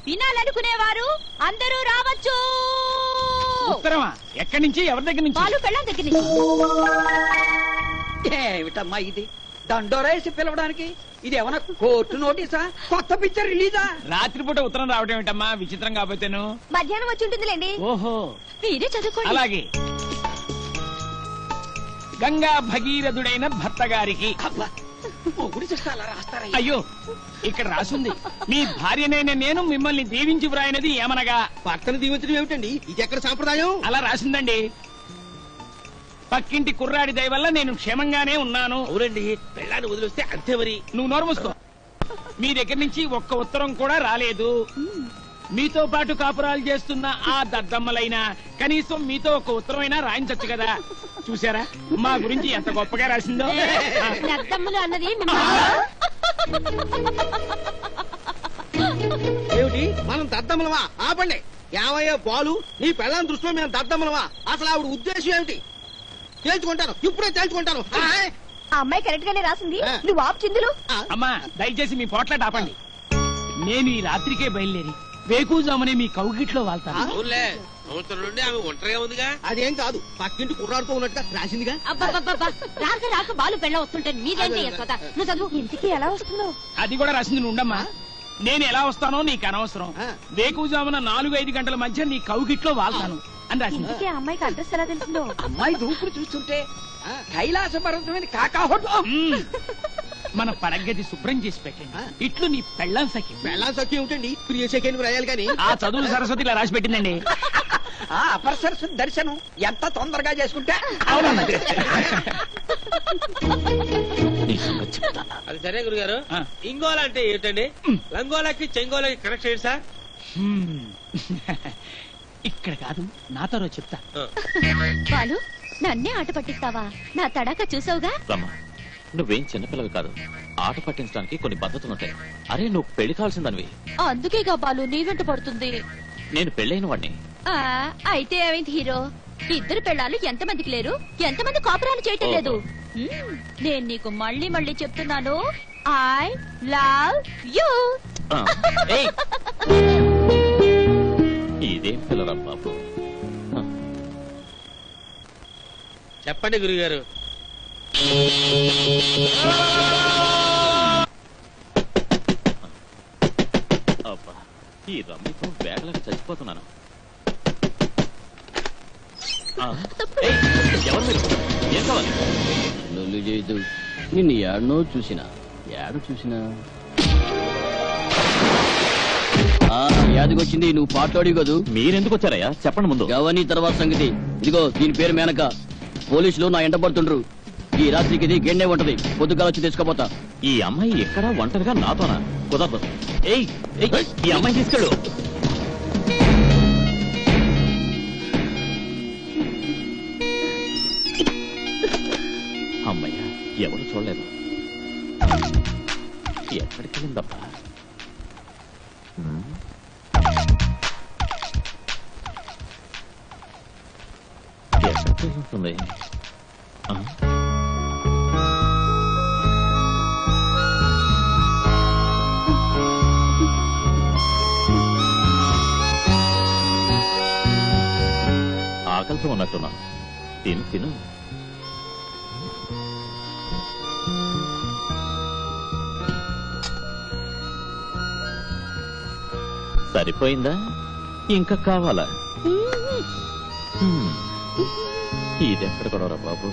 వినాలనుకునేవారు అందరూ రావచ్చు. ఉత్తరమా? ఎక్కడి నుంచి? ఎవరి దగ్గర నుంచి? పాలు పెళ్ళం దగ్గర నుంచి. ఏమిటమ్మా ఇది? దండోరేసి పిలవడానికి ఇది ఏమన్నా కోర్టు నోటీసా? కొత్త పిక్చర్ రిలీజా? రాత్రిపూట ఉత్తరం రావటం ఏమిటమ్మా విచిత్రం కాకపోతేను. మధ్యాహ్నం వచ్చి ఉంటుందిలేండి. ఓహో, మీరే చదువుకోండి. అలాగే. గంగా భగీరథుడైన భర్త గారికి. అయ్యో, ఇక్కడ రాసుంది మీ భార్యనైన నేను మిమ్మల్ని దీవించి వ్రాయినది ఏమనగా. భర్తను దీవించడం ఏమిటండి? ఇది ఎక్కడ సాంప్రదాయం? అలా రాసిందండి. పక్కింటి కుర్రాడి దయ వల్ల నేను క్షేమంగానే ఉన్నాను. అవునండి, పెళ్ళాన్ని వదిలేస్తే అంతే మరి. నువ్వు నోరు మూసుకో. మీ దగ్గర నుంచి ఒక్క ఉత్తరం కూడా రాలేదు. మీతో పాటు కాపురాలు చేస్తున్న ఆ దద్దమ్మలైనా కనీసం మీతో ఒక ఉత్తరమైనా రాయించచ్చు కదా. చూసారా మా గురించి ఎంత గొప్పగా రాసిందో. దద్దమ్మలు అన్నది ఏమిటి మనం దద్దమ్మలమా? ఆపండి. ఏమయ్యా పాలు, నీ పెళ్ళాన్ని దృష్టిలో మేము దద్దమ్మలమా? అసలు ఆవిడ ఉద్దేశం ఏమిటి? తేల్చుకుంటాను, ఇప్పుడే తేల్చుకుంటాను. ఆ అమ్మాయి కరెక్ట్ గానే రాసింది. నువ్వు ఆపు చిందులు. అమ్మా దయచేసి మీ పోట్లాట ఆపండి. నేను ఈ రాత్రికే బయలుదేరి వేకూజామనే మీ కౌగిట్లో వాళ్తాను. సంవత్సరం నుండి ఆమె ఒంటరిగా ఉందిగా. అదేం కాదు, పక్కింటి కుర్రాడుతూ ఉన్నట్టుగా రాసిందిగా. రాక రాక బాలు పెళ్ళ వస్తుంటే మీదేంటి కదా. నువ్వు చదువు. ఇంటికి ఎలా వస్తున్నావు? అది కూడా రాసింది. నువ్వు ఉండమ్మా. నేను ఎలా వస్తానో నీకు అనవసరం. వేకూజామున 4-5 గంటల మధ్య నీ కౌగిట్లో వాళ్తాను అని రాసింది. అమ్మాయికి అడ్రస్ ఎలా తెలుస్తుందో. అమ్మాయి దూకుడు చూస్తుంటే కైలాస పర్వతమైన కాకాహోటం. మన పడగది శుభ్రం చేసి పెట్టండి. ఇట్లు నీ పెళ్ళాం సఖి. పెళ్ళాం సఖి ఏమిటండి? ప్రియ సఖిని రాయాలి కానీ. ఆ చదువులు సరస్వతి ఇలా రాసి పెట్టిందండి. ఆ అపర సరస్వతి దర్శనం ఎంత తొందరగా చేసుకుంటే. అది సరే గురుగారు. ఇంగోలా అంటే ఏమిటండి? లంగోలాకి చెంగోలాకి కనెక్షన్ ఏంటి సార్? ఇక్కడ కాదు, నాతో చెప్తా. బాలు, నన్నే ఆట పట్టిస్తావా? నా తడాక చూసావుగా. నువ్వేం చిన్నపిల్లవి కాదు. ఆట పట్టించడానికి కొన్ని పద్ధతులుంటాయి. అరే, నువ్వు పెళ్లి కావాల్సిందనివి. అందుకేగా బాలు నీ వెంట పడుతుంది. నేను పెళ్ళైన వాడిని. అయితే ఏమైంది హీరో? ఇద్దరు పెళ్ళాలు ఎంతమందికి లేరు? ఎంతమంది కాపురాలు చేయటం లేదు? నేను నీకు మళ్ళీ మళ్ళీ చెప్తున్నాను, ఐ లవ్ యూ. ఇదేం పిల్లరా బాబు. చెప్పండి గురుగారు. అబ్బా, ఈ రమ్మితో వేగలాగా చచ్చిపోతున్నాను. ఎవరు మీరు? ఏం కావాలి? లొల్లు చేయదు. నిన్ను ఏడనో చూసినా యాదకొచ్చింది. నువ్వు పాటలాడి కదూ. మీరెందుకు వచ్చారయ్యా? చెప్పండి ముందు. గవని తర్వాత సంగతి. ఇదిగో దీని పేరు మేనక. పోలీసులు నా ఎంట పడుతుండ్రు. ఈ రాత్రికి ఇది గెండే ఉంటది. పొద్దుగా వచ్చి తెచ్చుకోపోతా. ఈ అమ్మాయి ఎక్కడ ఒంటరిగా నాతోనా? కుదరదు. ఈ అమ్మాయి తీసుకెళ్ళు. అమ్మయ్య, ఎవరు చూడలేదు. ఎక్కడికి వెళ్ళిందబ్బా? ఎక్కడికి వెళ్తుంది? ఆకలితో ఉన్నట్టున్నా. తిను తిను. సరిపోయిందా? ఇంకా కావాలా? ఇదెక్కడ కూడా బాబు.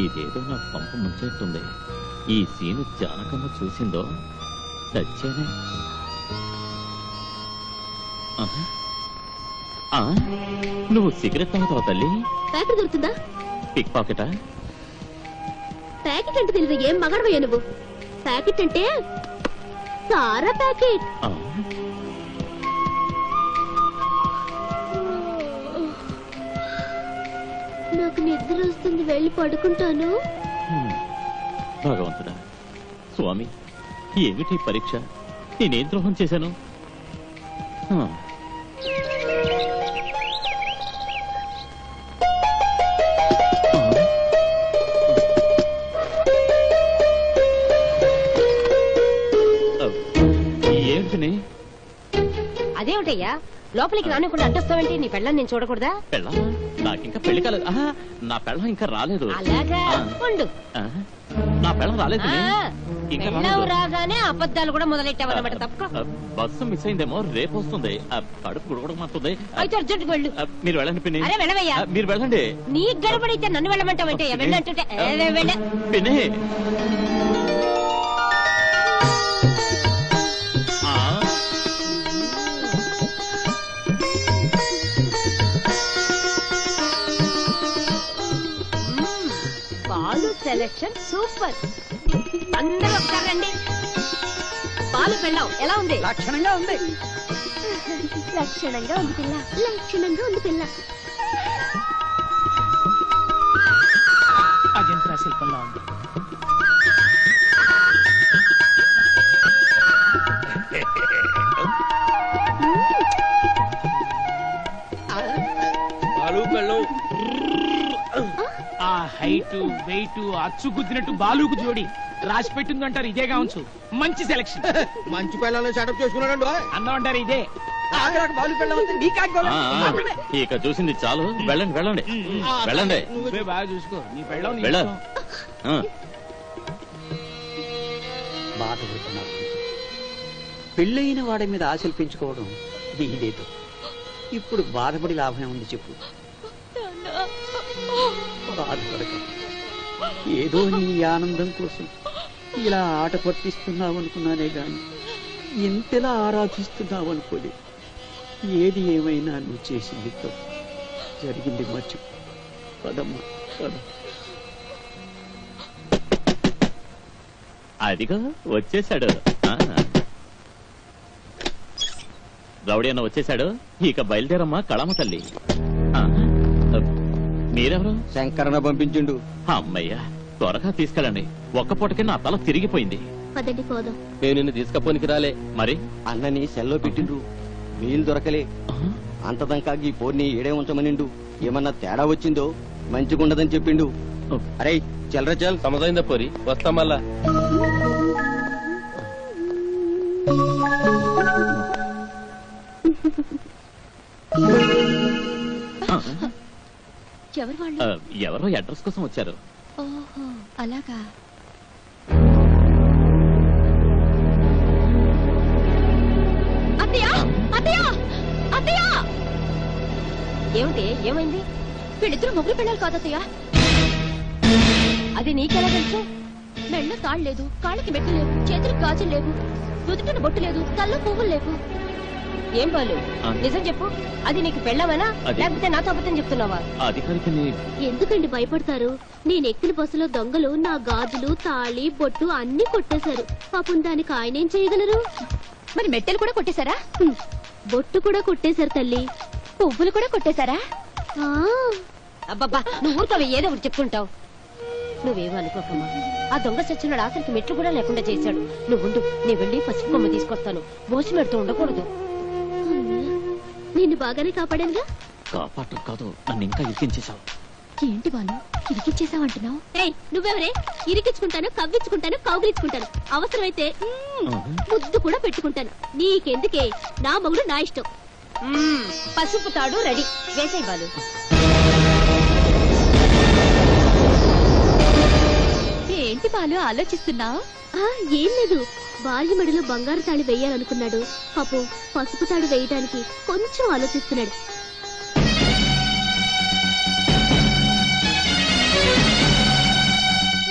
ఇదేదో నాకు పంప ముంచేస్తుంది. ఈ సీను జానకమ్మ చూసిందో చచ్చేనే. నువ్వు సిగరెట్ తాగుతావు తల్లి? ప్యాకెట్ దొరుకుతుందా? పిక్ పాకెటా? ప్యాకెట్ అంటే తెలియదు. ఏం మగడవయ్యా నువ్వు? ప్యాకెట్ అంటే సారా ప్యాకెట్. నాకు నిద్ర వస్తుంది, వెళ్ళి పడుకుంటాను. భగవంతుడా, స్వామి, ఏమిటి పరీక్ష? నేనేం ద్రోహం చేశాను? అదేమిటయ్యా లోపలికి రానికుండా అంటొస్తావంటే నీ పెళ్ళని నేను చూడకూడదా? పెళ్ళ నాకింకా పెళ్లి కాలేదు. ఆహా, నా పెళ్ళం ఇంకా రాలేదు. అలాగా ఉండు. నా పెళ్ళం రాలేదు. ఇంకా పెళ్ళం రాగానే అబద్ధాలు కూడా మొదలెట్టావన్నమాట. తప్పుకో. బస్సు మిస్ అయిందేమో, రేపు వస్తుంది. కడుపు గుడగడమంటుంది. అయితే అర్జెంట్ వెళ్ళు. మీరు వెళ్ళండి పిన్ని. అరే వెళ్ళవయ్యా. మీరు వెళ్ళండి. నీ గడపడైతే నన్ను వెళ్ళమంటావంటే వెళ్ళంటుంటే వెళ్ళ పిన్ని. పాలు సెలెక్షన్ సూపర్. అందరూ ఒకసారి రండి. పాలు పెళ్ళాం ఎలా ఉంది? లక్షణంగా ఉంది. లక్షణంగా ఉంది పిల్ల, లక్షణంగా ఉంది పిల్ల. అజంత్రా శిల్పంలో ఉంది. ఆ హైట్ వెయిట్ అచ్చు గుద్దినట్టు బాలుకు జోడి రాసి పెట్టిందంటారు. ఇదేగా ఉంచు. మంచి సెలక్షన్. మంచి పిల్లలు సెటప్ చేసుకున్నాడు అన్నం అంటారు ఇదే. బాలు పెళ్ళం నీ ఇక చూసింది చాలు. వెళ్ళండి వెళ్ళండి వెళ్ళండి. నువ్వే బాగా చూసుకో. నీ పెళ్ళం వెళ్ళ. బాధపడుతున్నారు. పెళ్ళయిన వాడి మీద ఆశలు పెంచుకోవడం నీదేదో. ఇప్పుడు బాధపడి లాభం ఉంది చెప్పు. బాధపడక. ఏదో నీ ఆనందం కోసం ఇలా ఆట పట్టిస్తున్నావు అనుకున్నానే గాని ఎంతలా ఆరాధిస్తున్నావు అనుకోలే. ఏది ఏమైనా నువ్వు చేసింది తప్పు. జరిగింది మర్చి పదమ్మా పద. అదిగో వచ్చేసాడు. రౌడీ అన్న వచ్చేసాడు. ఇక బయలుదేరమ్మా కళమ్మ తల్లి. మీరెవరు? శంకరన్న పంపించిండు. అమ్మయ్యా, త్వరగా తీసుకెళ్ళండి. ఒక్క పూటకి నా తల తిరిగిపోయింది. పదండి పోదాం. నేను నిన్ను తీసుకపోనికి రాలే. మరి అన్నని సెల్లో పెట్టిండ్రు. వీలు దొరకలే. అంతదంకా ఈ పోర్ని ఏడే ఉంచమనిండు. ఏమన్నా తేడా వచ్చిందో మంచిగుండదని చెప్పిండు. అరే చల్రా చల్. సమజైందా పోరి, వస్తాం మళ్ళా. ఎవరు వాళ్ళు? ఎవరో అడ్రస్ కోసం వచ్చారు. ఓహో అలాగా. అత్తయ్య అత్తయ్య అత్తయ్య. ఏమిటి ఏమైంది? వీళ్ళిద్దరు మొగుడు పిల్లలు కాదత్తయ్య. అది నీకెలా తెలుసు? మెళ్ళ తాళ్ళు లేదు, కాళ్ళకి మెట్టు లేవు, చేతులకు గాజులు లేవు, నుదుటిన బొట్టు లేదు, తల్లో పువ్వులు లేవు. ఏం బాలు నిజం చెప్పు. అది నీకు పెళ్ళమేనా లేకపోతే నాతో అబద్ధం చెప్తున్నావా? ఎందుకండి భయపడతారు? నేను ఎక్కిన బస్సులో దొంగలు నా గాజులు తాళి బొట్టు అన్ని కొట్టేశారు. పాపం దానికి ఆయనేం చేయగలరు? మరి మెట్టెలు కూడా కొట్టేశారా? బొట్టు కూడా కొట్టేశారు తల్లి. పువ్వులు కూడా కొట్టేశారా? అబ్బబ్బా నువ్వు ఊరుకోవి, ఏదో ఒకటి చెప్పుకుంటావు. నువ్వేమో అనుకోకమ్మా. ఆ దొంగ సచ్చినాడు ఆఖరికి మెట్లు కూడా లేకుండా చేశాడు. నువ్వుండు, నేను వెళ్ళి పసుపు కొమ్మ తీసుకొస్తాను. బోసి పెడుతూ ఉండకూడదు. నిన్ను బాగానే కాపాడానుగా. కాపాడటం కాదు, నన్ను ఇంకా ఇరికించేశావు. ఏంటి బాను ఇరికిచ్చేసావంటున్నావు? నువ్వెవరే? ఇరికించుకుంటాను, కవ్వించుకుంటాను, కౌగిలించుకుంటాను, అవసరమైతే ముద్దు కూడా పెట్టుకుంటాను. నీకెందుకే? నా మొగుడు నా ఇష్టం. పసుపు తాడు రెడీ, వేసేయ్ బాలు. ఏంటి బాలు ఆలోచిస్తున్నావు? ఏం లేదు, భార్య మెడలో బంగారు తాళి వేయాలనుకున్నాడు. పాపం పసుపు తాడు వేయడానికి కొంచెం ఆలోచిస్తున్నాడు.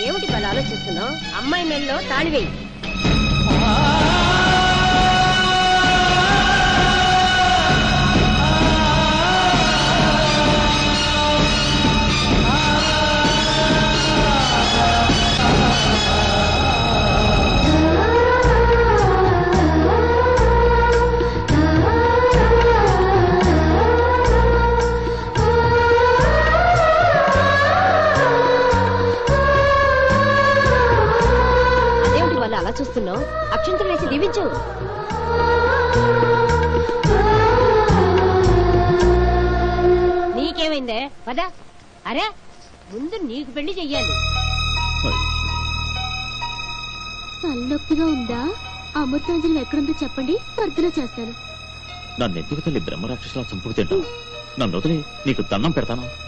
ఏమిటి బాలు ఆలోచిస్తున్నావు? అమ్మాయి మెడలో తాళి వేయి. అలా చూస్తున్నావు? అక్షంతలు వేసి దీవించు. నీకేమైందే? పదా. అరే ముందు నీకు పెళ్లి చెయ్యాలి. తలనొప్పిగా ఉందా? అమృతాంజలి ఎక్కడుందో చెప్పండి, తర్జన చేస్తాను. నన్ను ఎందుకు తల్లి బ్రహ్మరాక్షసులా చంపుకు తింటావు? నన్ను వదిలే, నీకు దండం పెడతాను.